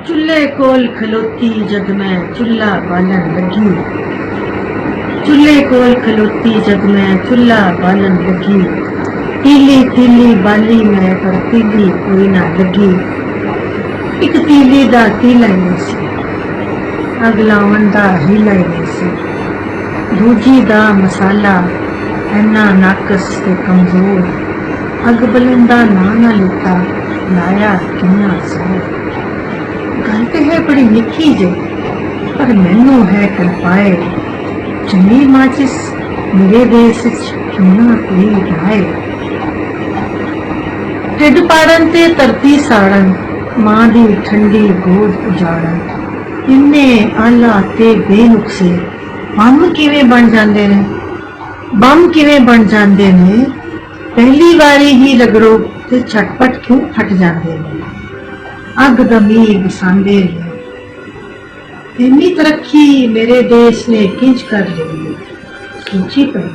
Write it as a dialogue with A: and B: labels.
A: चूल्हे कोल खलोती जद मैं चूल्हा बालन लगी। चूल्हे कोल खलोती जद मैं चूल्हा बालन लगी। तीली तीली बाली मैं पर तीली कोई ना लगी। एक तीली दा तीला ही नहीं सी, अग लावन दा हीला ही नहीं सी। दूजी दा मसाला ऐना नाकस ते कमजोर, अग बलन दा ना लिता लाया किन्ना जोर। गल ते है बड़ी निक्की जे, पर मैनू है कल्पाए। चली माचिस मेरे देश क्यों ना कोई लाए। ढिड पाड़न ते धरती साड़न, मां दी ठंडी गोद उजाड़न। इन्ने आला ते बेनुक्से बम किवें बन जांदे ने। बम किवें बन जांदे ने, पहली वारी ही रगड़ो ते झटपट क्यों फट जांदे ने। अग दमी बसांदे ने। इन्नी तरक्की मेरे देश ने किंज कर ली, सोची पई।